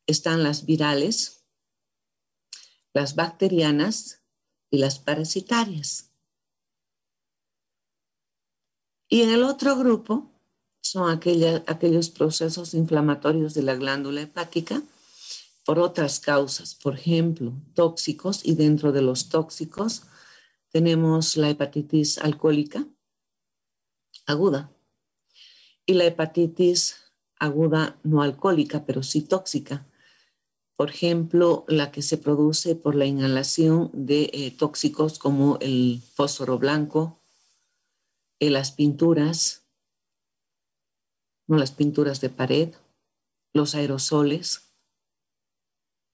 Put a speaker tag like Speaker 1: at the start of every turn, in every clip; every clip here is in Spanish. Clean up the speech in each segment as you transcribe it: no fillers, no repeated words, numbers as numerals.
Speaker 1: están las virales, las bacterianas y las parasitarias. Y en el otro grupo son aquellos procesos inflamatorios de la glándula hepática por otras causas, por ejemplo, tóxicos, y dentro de los tóxicos tenemos la hepatitis alcohólica aguda y la hepatitis aguda no alcohólica, pero sí tóxica. Por ejemplo, la que se produce por la inhalación de tóxicos como el fósforo blanco, las pinturas, no las pinturas de pared, los aerosoles.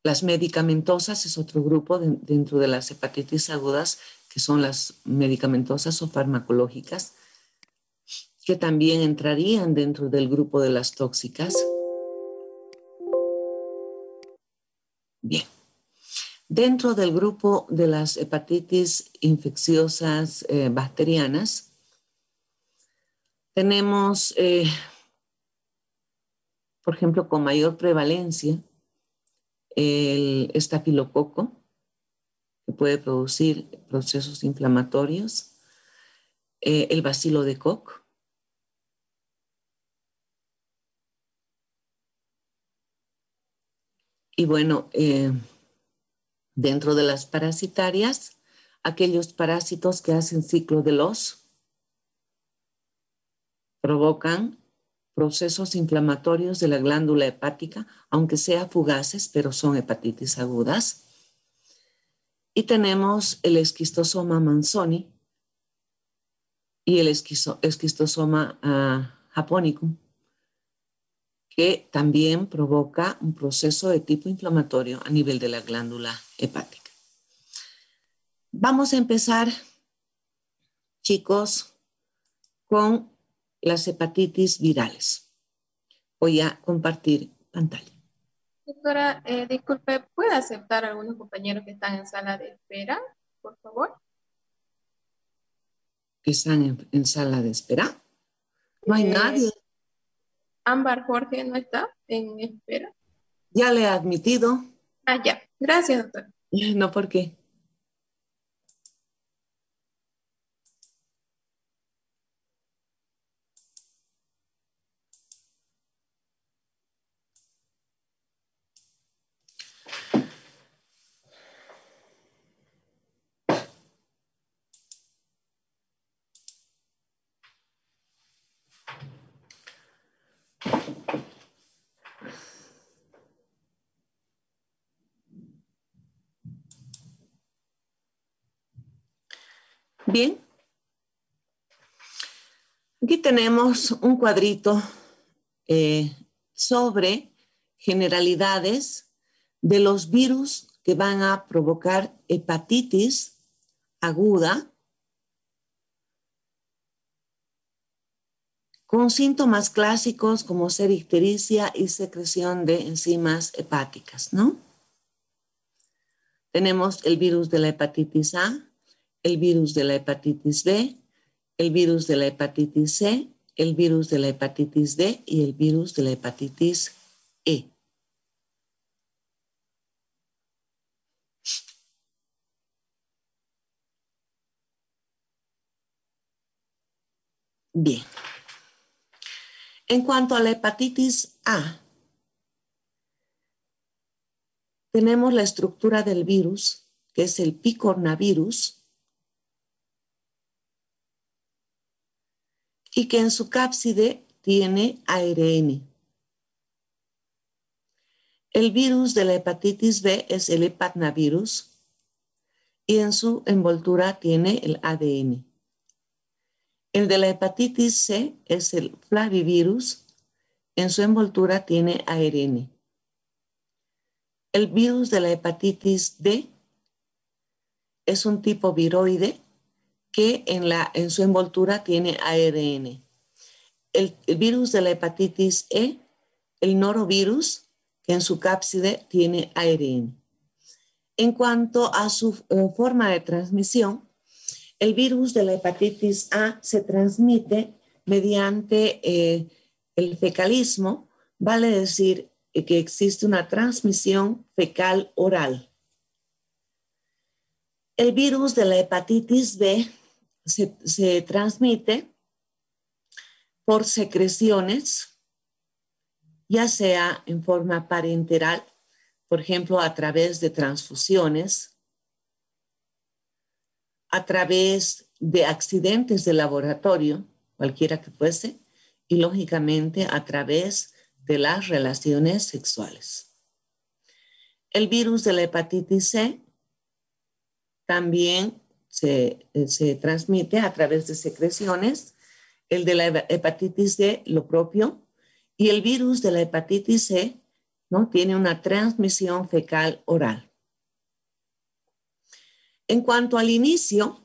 Speaker 1: Las medicamentosas es otro grupo dentro de las hepatitis agudas, que son las medicamentosas o farmacológicas, que también entrarían dentro del grupo de las tóxicas. Bien. Dentro del grupo de las hepatitis infecciosas bacterianas, tenemos, por ejemplo, con mayor prevalencia, el estafilococo, que puede producir procesos inflamatorios, el bacilo de Koch, y bueno, dentro de las parasitarias, aquellos parásitos que hacen ciclo de los provocan procesos inflamatorios de la glándula hepática, aunque sea fugaces, pero son hepatitis agudas. Y tenemos el esquistosoma manzoni y el esquistosoma japonicum, que también provoca un proceso de tipo inflamatorio a nivel de la glándula hepática. Vamos a empezar, chicos, con las hepatitis virales. Voy a compartir pantalla.
Speaker 2: Doctora, disculpe, ¿puede aceptar a algunos compañeros que están en sala de espera, por favor?
Speaker 1: Que están en sala de espera. No hay nadie.
Speaker 2: Ámbar Jorge no está en espera.
Speaker 1: Ya le he admitido.
Speaker 2: Ah, ya. Gracias, doctora.
Speaker 1: No, ¿por qué? Bien. Aquí tenemos un cuadrito sobre generalidades de los virus que van a provocar hepatitis aguda con síntomas clásicos como ser ictericia y secreción de enzimas hepáticas, ¿no? Tenemos el virus de la hepatitis A, el virus de la hepatitis B, el virus de la hepatitis C, el virus de la hepatitis D y el virus de la hepatitis E. Bien. En cuanto a la hepatitis A, tenemos la estructura del virus, que es el picornavirus, y que en su cápside tiene ARN. El virus de la hepatitis B es el hepatnavirus y en su envoltura tiene el ADN. El de la hepatitis C es el flavivirus, en su envoltura tiene ARN. El virus de la hepatitis D es un tipo viroide que en su envoltura tiene ARN. El virus de la hepatitis E, el norovirus, que en su cápside tiene ARN. En cuanto a su forma de transmisión, el virus de la hepatitis A se transmite mediante el fecalismo, vale decir, que existe una transmisión fecal oral. El virus de la hepatitis B se transmite por secreciones, ya sea en forma parenteral, por ejemplo, a través de transfusiones, a través de accidentes de laboratorio, cualquiera que fuese, y lógicamente a través de las relaciones sexuales. El virus de la hepatitis C también se transmite a través de secreciones, el de la hepatitis D lo propio, y el virus de la hepatitis C, ¿no?, tiene una transmisión fecal oral. En cuanto al inicio,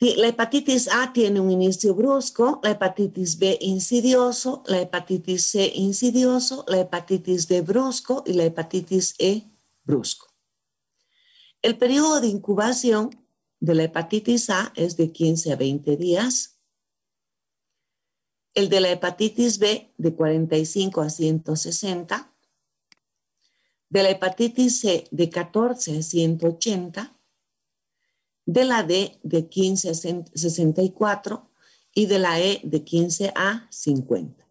Speaker 1: la hepatitis A tiene un inicio brusco, la hepatitis B insidioso, la hepatitis C insidioso, la hepatitis D brusco y la hepatitis E brusco. El periodo de incubación de la hepatitis A es de 15 a 20 días. El de la hepatitis B de 45 a 160. De la hepatitis C de 14 a 180. De la D de 15 a 64 y de la E de 15 a 50.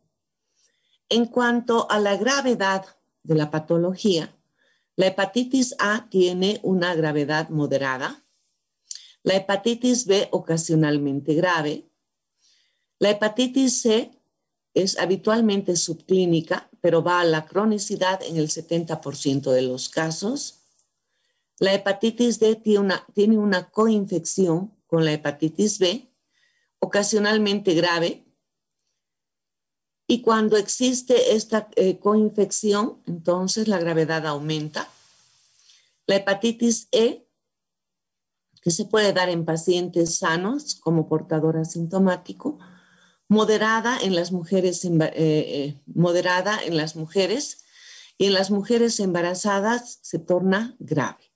Speaker 1: En cuanto a la gravedad de la patología, la hepatitis A tiene una gravedad moderada, la hepatitis B ocasionalmente grave, la hepatitis C es habitualmente subclínica, pero va a la cronicidad en el 70% de los casos. La hepatitis D tiene una coinfección con la hepatitis B, ocasionalmente grave, y cuando existe esta coinfección, entonces la gravedad aumenta. La hepatitis E, que se puede dar en pacientes sanos como portador asintomático, moderada en las mujeres, moderada en las mujeres, y en las mujeres embarazadas se torna grave.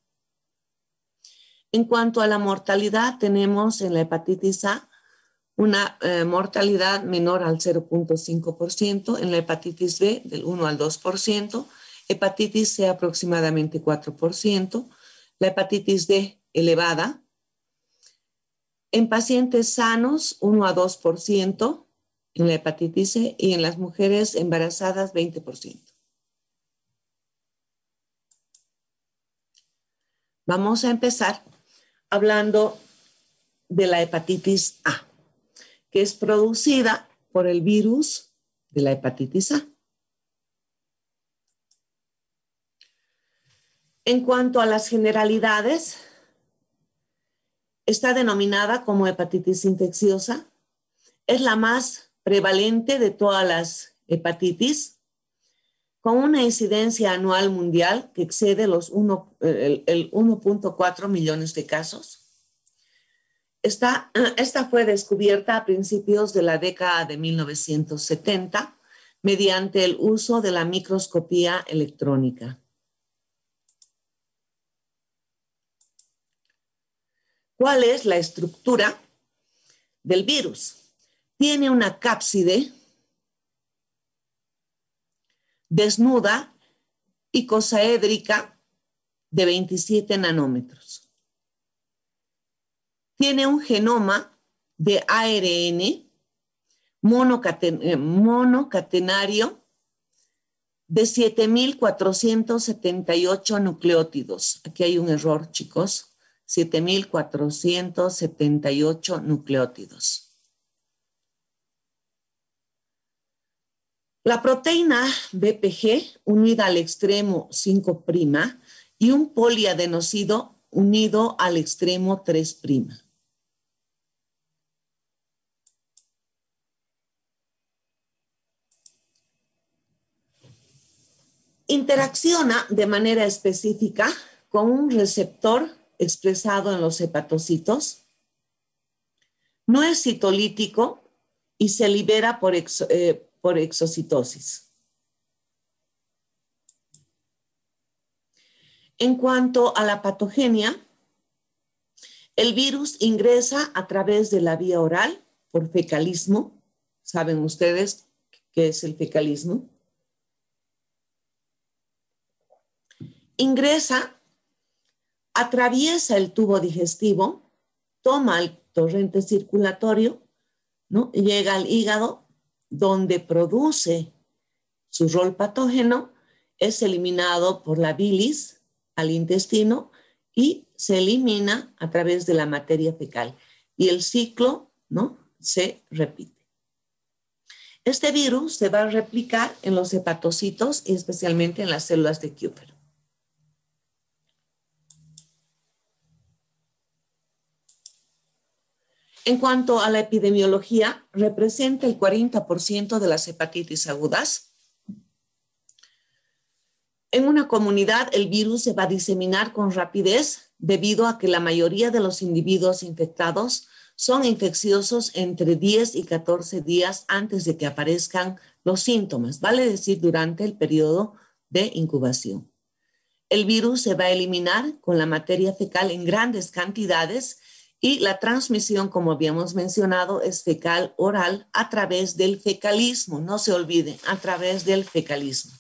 Speaker 1: En cuanto a la mortalidad, tenemos en la hepatitis A una mortalidad menor al 0.5%, en la hepatitis B del 1 al 2%, hepatitis C aproximadamente 4%, la hepatitis D elevada. En pacientes sanos, 1 a 2% en la hepatitis C y en las mujeres embarazadas 20%. Vamos a empezar hablando de la hepatitis A, que es producida por el virus de la hepatitis A. En cuanto a las generalidades, está denominada como hepatitis infecciosa. Es la más prevalente de todas las hepatitis, con una incidencia anual mundial que excede los 1.4 millones de casos. Esta fue descubierta a principios de la década de 1970 mediante el uso de la microscopía electrónica. ¿Cuál es la estructura del virus? Tiene una cápside desnuda icosaédrica de 27 nanómetros. Tiene un genoma de ARN monocatenario de 7.478 nucleótidos. Aquí hay un error, chicos. 7.478 nucleótidos. La proteína BPG unida al extremo 5' y un poliadenosido unido al extremo 3'. Interacciona de manera específica con un receptor expresado en los hepatocitos. No es citolítico y se libera por exocitosis. En cuanto a la patogenia, el virus ingresa a través de la vía oral por fecalismo. ¿Saben ustedes qué es el fecalismo? Ingresa, atraviesa el tubo digestivo, toma el torrente circulatorio, ¿no? Llega al hígado, donde produce su rol patógeno, es eliminado por la bilis al intestino y se elimina a través de la materia fecal. Y el ciclo, ¿no?, se repite. Este virus se va a replicar en los hepatocitos y especialmente en las células de Kupffer. En cuanto a la epidemiología, representa el 40% de las hepatitis agudas. En una comunidad, el virus se va a diseminar con rapidez debido a que la mayoría de los individuos infectados son infecciosos entre 10 y 14 días antes de que aparezcan los síntomas, vale decir, durante el periodo de incubación. El virus se va a eliminar con la materia fecal en grandes cantidades y la transmisión, como habíamos mencionado, es fecal-oral a través del fecalismo, no se olvide, a través del fecalismo.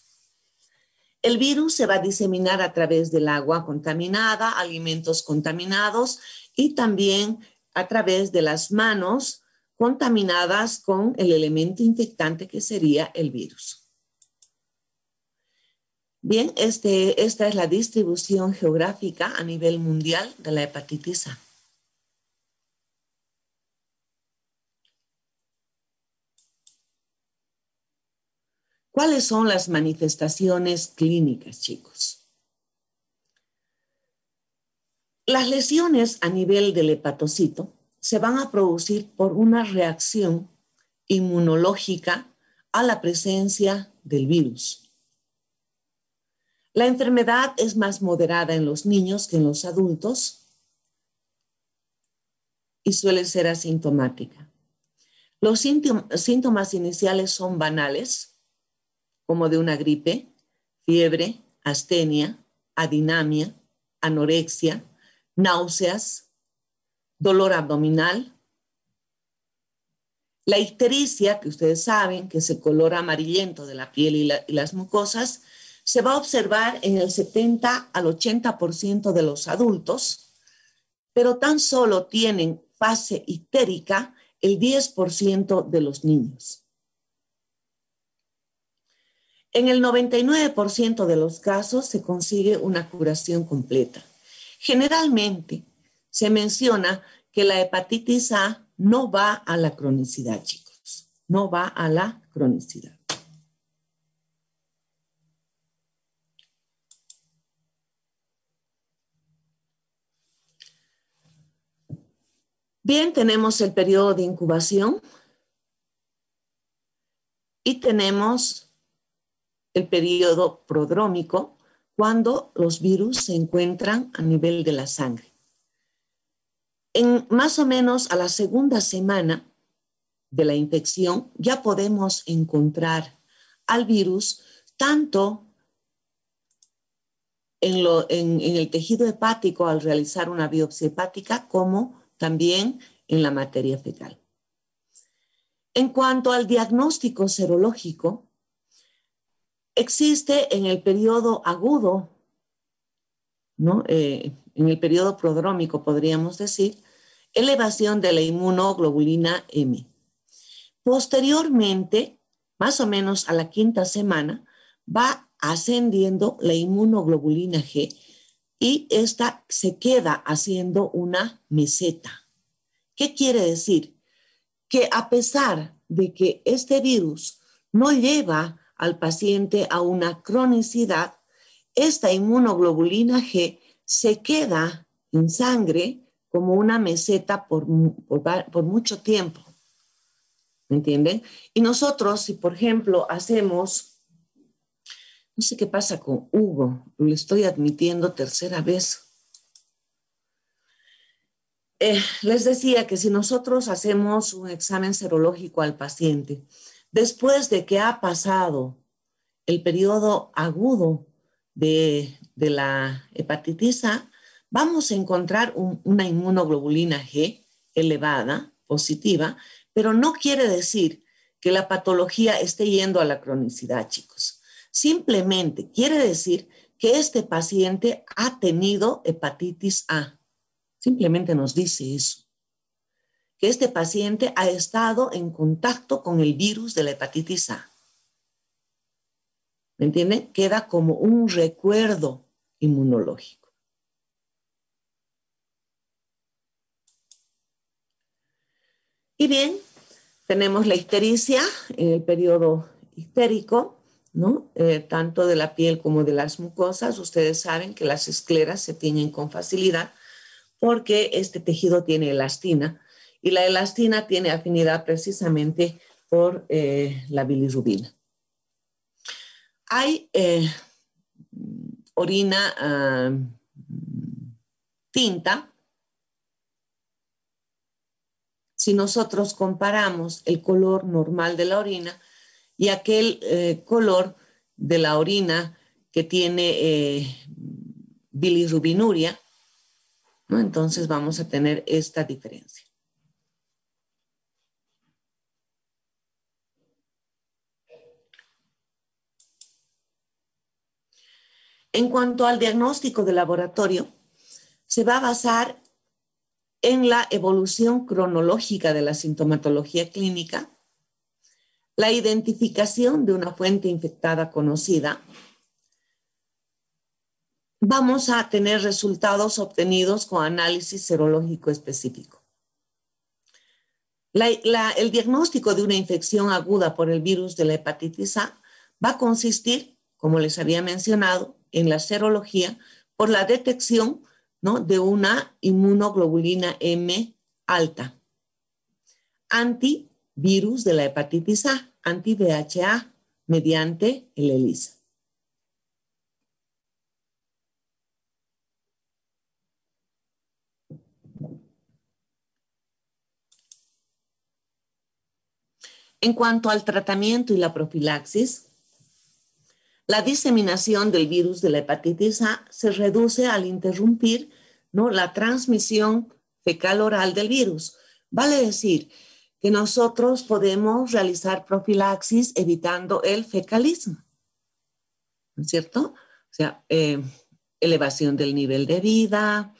Speaker 1: El virus se va a diseminar a través del agua contaminada, alimentos contaminados y también a través de las manos contaminadas con el elemento infectante que sería el virus. Bien, esta es la distribución geográfica a nivel mundial de la hepatitis A. ¿Cuáles son las manifestaciones clínicas, chicos? Las lesiones a nivel del hepatocito se van a producir por una reacción inmunológica a la presencia del virus. La enfermedad es más moderada en los niños que en los adultos y suele ser asintomática. Los síntomas iniciales son banales, como de una gripe, fiebre, astenia, adinamia, anorexia, náuseas, dolor abdominal. La ictericia, que ustedes saben que es el color amarillento de la piel y las mucosas, se va a observar en el 70 al 80% de los adultos, pero tan solo tienen fase ictérica el 10% de los niños. En el 99% de los casos se consigue una curación completa. Generalmente se menciona que la hepatitis A no va a la cronicidad, chicos. No va a la cronicidad. Bien, tenemos el periodo de incubación y tenemos el periodo prodrómico, cuando los virus se encuentran a nivel de la sangre. En más o menos a la segunda semana de la infección ya podemos encontrar al virus tanto en el tejido hepático al realizar una biopsia hepática como también en la materia fecal. En cuanto al diagnóstico serológico, existe en el periodo agudo, ¿no? En el periodo prodrómico, podríamos decir, elevación de la inmunoglobulina M. Posteriormente, más o menos a la quinta semana, va ascendiendo la inmunoglobulina G y esta se queda haciendo una meseta. ¿Qué quiere decir? Que a pesar de que este virus no lleva al paciente a una cronicidad, esta inmunoglobulina G se queda en sangre como una meseta por mucho tiempo. ¿Me entienden? Y nosotros, si por ejemplo hacemos, no sé qué pasa con Hugo, lo estoy admitiendo tercera vez. Les decía que si nosotros hacemos un examen serológico al paciente, después de que ha pasado el periodo agudo de la hepatitis A, vamos a encontrar una inmunoglobulina G elevada, positiva, pero no quiere decir que la patología esté yendo a la cronicidad, chicos. Simplemente quiere decir que este paciente ha tenido hepatitis A. Simplemente nos dice eso, que este paciente ha estado en contacto con el virus de la hepatitis A. ¿Me entienden? Queda como un recuerdo inmunológico. Y bien, tenemos la ictericia en el periodo ictérico, ¿no? Tanto de la piel como de las mucosas. Ustedes saben que las escleras se tiñen con facilidad porque este tejido tiene elastina y la elastina tiene afinidad precisamente por la bilirrubina. Hay orina tinta. Si nosotros comparamos el color normal de la orina y aquel color de la orina que tiene bilirrubinuria, ¿no? Entonces vamos a tener esta diferencia. En cuanto al diagnóstico de laboratorio, se va a basar en la evolución cronológica de la sintomatología clínica, la identificación de una fuente infectada conocida. Vamos a tener resultados obtenidos con análisis serológico específico. El diagnóstico de una infección aguda por el virus de la hepatitis A va a consistir, como les había mencionado, en la serología por la detección, ¿no?, de una inmunoglobulina M alta, antivirus de la hepatitis A, anti-VHA, mediante el ELISA. En cuanto al tratamiento y la profilaxis, la diseminación del virus de la hepatitis A se reduce al interrumpir, ¿no?, la transmisión fecal-oral del virus. Vale decir que nosotros podemos realizar profilaxis evitando el fecalismo, ¿no es cierto? O sea, elevación del nivel de vida,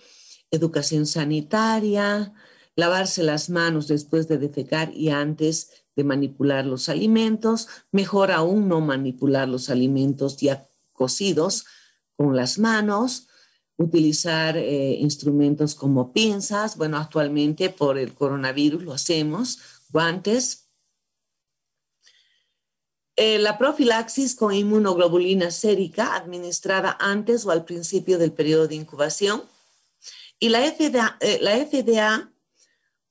Speaker 1: educación sanitaria, lavarse las manos después de defecar y antes de manipular los alimentos, mejor aún no manipular los alimentos ya cocidos con las manos, utilizar instrumentos como pinzas, bueno, actualmente por el coronavirus lo hacemos, guantes. La profilaxis con inmunoglobulina sérica administrada antes o al principio del periodo de incubación. Y la FDA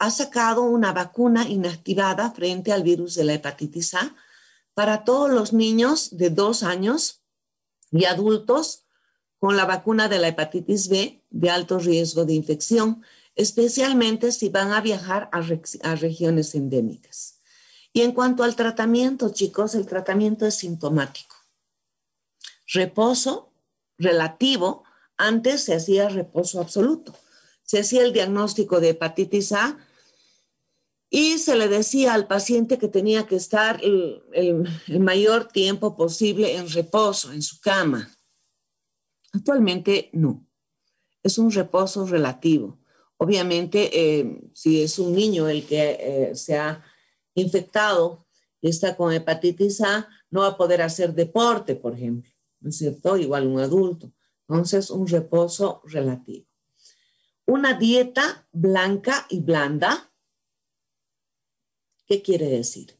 Speaker 1: ha sacado una vacuna inactivada frente al virus de la hepatitis A para todos los niños de 2 años y adultos con la vacuna de la hepatitis B de alto riesgo de infección, especialmente si van a viajar a regiones endémicas. Y en cuanto al tratamiento, chicos, el tratamiento es sintomático. Reposo relativo, antes se hacía reposo absoluto. Se hacía el diagnóstico de hepatitis A y se le decía al paciente que tenía que estar el mayor tiempo posible en reposo, en su cama. Actualmente no, es un reposo relativo. Obviamente, si es un niño el que se ha infectado y está con hepatitis A, no va a poder hacer deporte, por ejemplo, ¿no es cierto? Igual un adulto. Entonces, un reposo relativo. Una dieta blanca y blanda. ¿Qué quiere decir?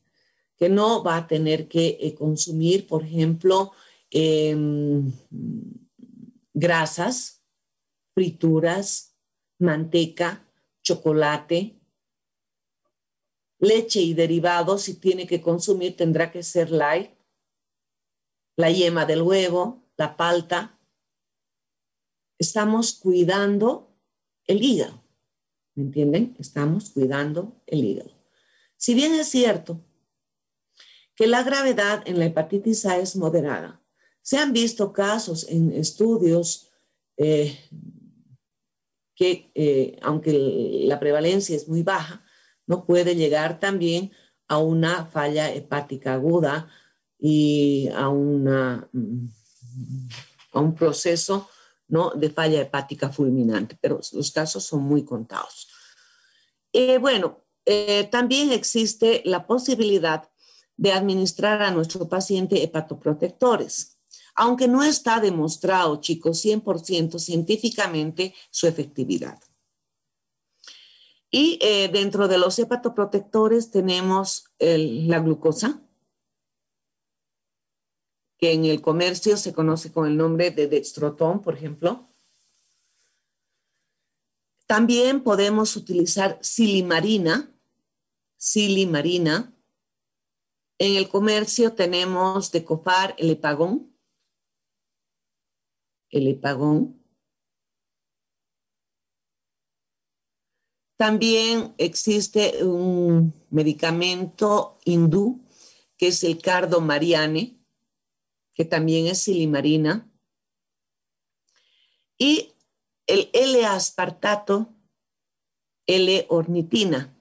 Speaker 1: Que no va a tener que consumir, por ejemplo, grasas, frituras, manteca, chocolate, leche y derivados. Si tiene que consumir, tendrá que ser light, la yema del huevo, la palta. Estamos cuidando el hígado, ¿me entienden? Estamos cuidando el hígado. Si bien es cierto que la gravedad en la hepatitis A es moderada, se han visto casos en estudios que, aunque la prevalencia es muy baja, no puede llegar también a una falla hepática aguda y a una a un proceso, ¿no?, de falla hepática fulminante, pero los casos son muy contados. También existe la posibilidad de administrar a nuestro paciente hepatoprotectores, aunque no está demostrado, chicos, 100% científicamente su efectividad. Y dentro de los hepatoprotectores tenemos la glucosa, que en el comercio se conoce con el nombre de Dextrotón, por ejemplo. También podemos utilizar silimarina. En el comercio tenemos Decofar, el Epagón. También existe un medicamento hindú que es el Cardo Mariane, que también es silimarina. Y el L-aspartato, L-ornitina,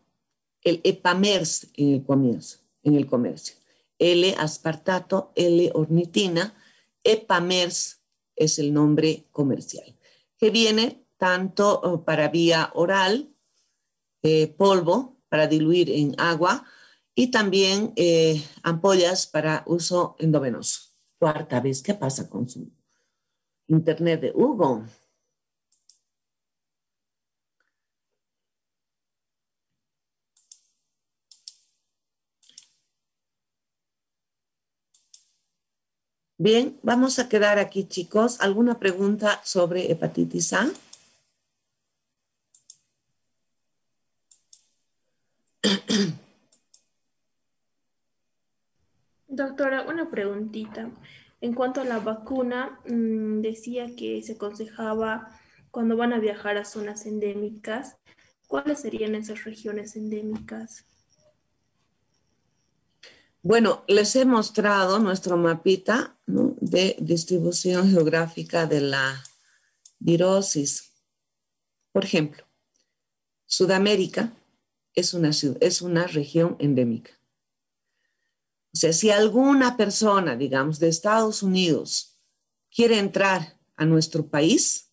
Speaker 1: el Epamers en el comercio. L-aspartato, L-ornitina, Epamers es el nombre comercial, que viene tanto para vía oral, polvo para diluir en agua, y también ampollas para uso endovenoso. Cuarta vez, ¿qué pasa con su internet de Hugo? Bien, vamos a quedar aquí, chicos. ¿Alguna pregunta sobre hepatitis A?
Speaker 3: Doctora, una preguntita. En cuanto a la vacuna, decía que se aconsejaba cuando van a viajar a zonas endémicas. ¿Cuáles serían esas regiones endémicas?
Speaker 1: Bueno, les he mostrado nuestro mapita, ¿no?, de distribución geográfica de la virosis. Por ejemplo, Sudamérica es una región endémica. O sea, si alguna persona, digamos, de Estados Unidos quiere entrar a nuestro país,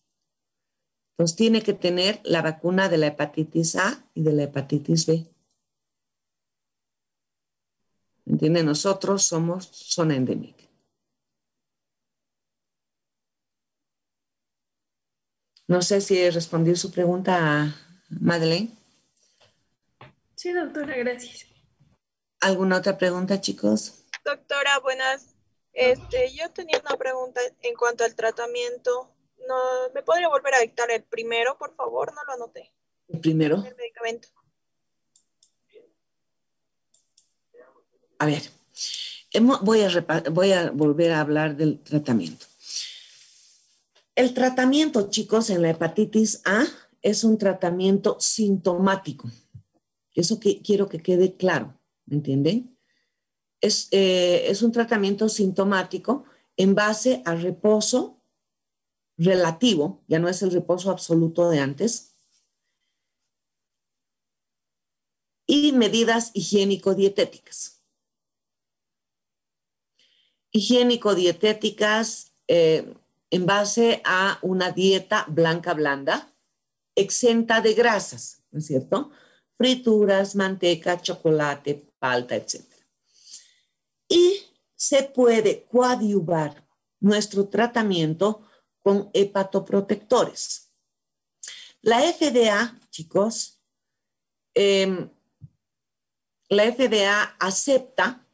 Speaker 1: pues tiene que tener la vacuna de la hepatitis A y de la hepatitis B. ¿Entienden? Nosotros somos zona endémica. No sé si he respondido su pregunta a Madeleine.
Speaker 3: Sí, doctora, gracias.
Speaker 1: ¿Alguna otra pregunta, chicos?
Speaker 4: Doctora, buenas. Yo tenía una pregunta en cuanto al tratamiento. No, ¿me podría volver a dictar el primero, por favor? No lo anoté.
Speaker 1: El primero.
Speaker 4: El medicamento.
Speaker 1: A ver, voy a volver a hablar del tratamiento. El tratamiento, chicos, en la hepatitis A es un tratamiento sintomático. Eso que quiero que quede claro, ¿me entienden? Es un tratamiento sintomático en base a reposo relativo, ya no es el reposo absoluto de antes, y medidas higiénico-dietéticas. Higiénico-dietéticas en base a una dieta blanca blanda, exenta de grasas, ¿no es cierto? Frituras, manteca, chocolate, palta, etc. Y se puede coadyuvar nuestro tratamiento con hepatoprotectores. La FDA, chicos, la FDA acepta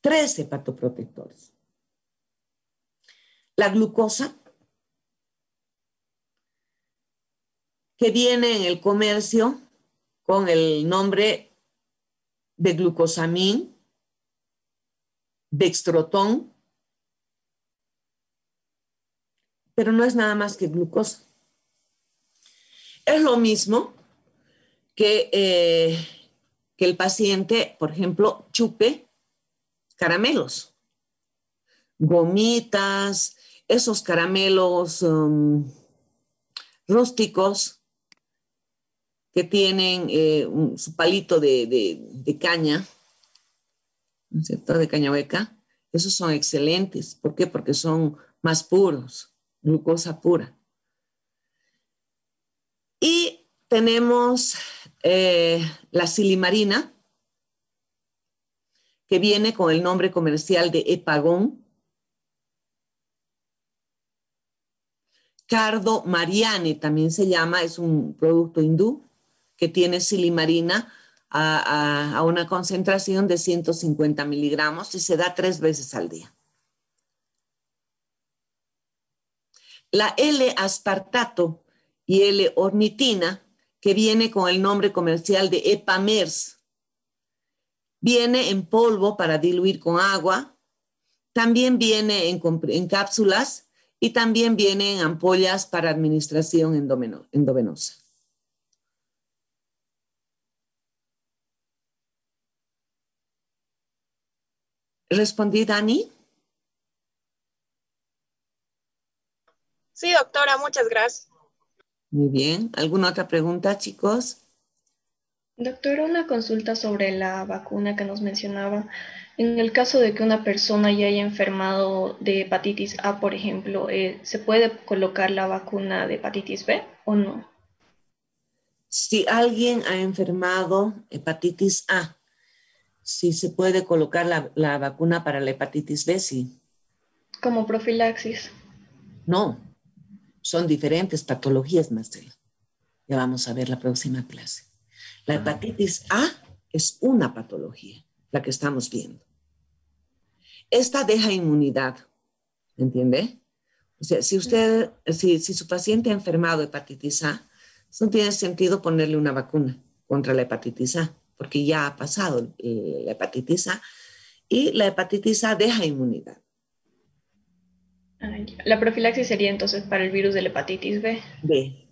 Speaker 1: 3 hepatoprotectores. La glucosa, que viene en el comercio con el nombre de glucosamín, dextrotón, pero no es nada más que glucosa. Es lo mismo que el paciente, por ejemplo, chupe caramelos, gomitas, esos caramelos rústicos que tienen su palito de caña, ¿no es cierto?, de caña hueca, Esos son excelentes. ¿Por qué? Porque son más puros, glucosa pura. Y tenemos la silimarina, que viene con el nombre comercial de Epagon. Cardo Mariane también se llama, es un producto hindú que tiene silimarina a una concentración de 150 miligramos y se da 3 veces al día. La L-aspartato y L-ornitina, que viene con el nombre comercial de Epamers, viene en polvo para diluir con agua, también viene en cápsulas y también viene en ampollas para administración endovenosa. ¿Respondí, Dani?
Speaker 4: Sí, doctora, muchas gracias.
Speaker 1: Muy bien. ¿Alguna otra pregunta, chicos?
Speaker 5: Doctora, una consulta sobre la vacuna que nos mencionaba. En el caso de que una persona ya haya enfermado de hepatitis A, por ejemplo, ¿se puede colocar la vacuna de hepatitis B o no?
Speaker 1: Si alguien ha enfermado hepatitis A, sí se puede colocar la vacuna para la hepatitis B, sí.
Speaker 5: Como profilaxis.
Speaker 1: No, son diferentes patologías, Marcela. Ya vamos a ver la próxima clase. La hepatitis A es una patología, la que estamos viendo. Esta deja inmunidad, ¿entiende? O sea, si su paciente ha enfermado de hepatitis A, no tiene sentido ponerle una vacuna contra la hepatitis A, porque ya ha pasado la hepatitis A y la hepatitis A deja inmunidad.
Speaker 5: La profilaxis sería entonces para el virus de la hepatitis B.
Speaker 1: B.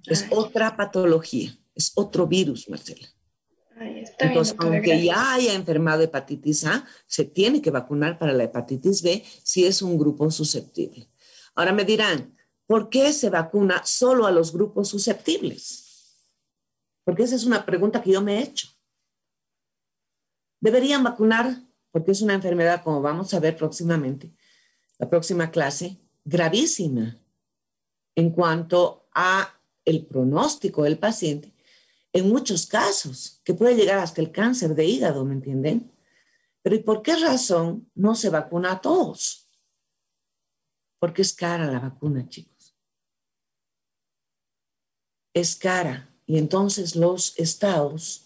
Speaker 1: Es otra patología, es otro virus, Marcela.
Speaker 5: Está
Speaker 1: Entonces,
Speaker 5: bien, doctora,
Speaker 1: aunque
Speaker 5: gracias.
Speaker 1: ya haya enfermado de hepatitis A, se tiene que vacunar para la hepatitis B si es un grupo susceptible. Ahora me dirán, ¿por qué se vacuna solo a los grupos susceptibles? Porque esa es una pregunta que yo me he hecho. Deberían vacunar, porque es una enfermedad, como vamos a ver próximamente, la próxima clase, gravísima en cuanto a el pronóstico del paciente, en muchos casos, que puede llegar hasta el cáncer de hígado, ¿me entienden? Pero ¿y por qué razón no se vacuna a todos? Porque es cara la vacuna, chicos. Es cara. Y entonces los estados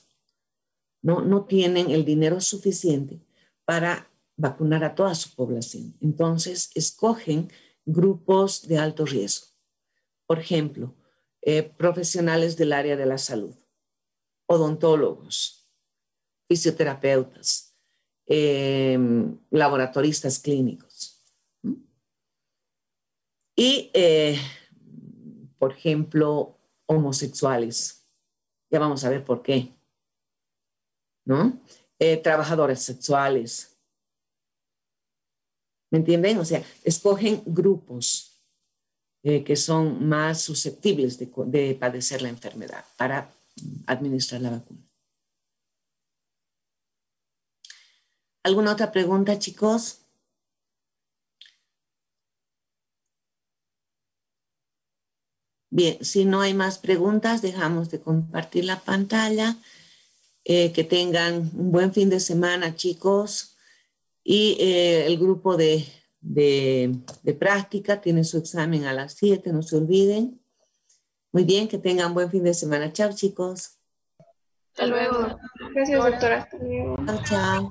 Speaker 1: no tienen el dinero suficiente para vacunar a toda su población. Entonces escogen grupos de alto riesgo. Por ejemplo, profesionales del área de la salud, odontólogos, fisioterapeutas, laboratoristas clínicos. Y, por ejemplo, homosexuales. Ya vamos a ver por qué. ¿No? Trabajadores sexuales. ¿Me entienden? O sea, escogen grupos que son más susceptibles de padecer la enfermedad para administrar la vacuna. ¿Alguna otra pregunta, chicos? Bien, si no hay más preguntas, dejamos de compartir la pantalla. Que tengan un buen fin de semana, chicos. Y el grupo de práctica tiene su examen a las 7, no se olviden. Muy bien, que tengan buen fin de semana. Chao, chicos.
Speaker 2: Hasta luego.
Speaker 5: Gracias, doctora. Hasta luego.
Speaker 1: Chao, chao.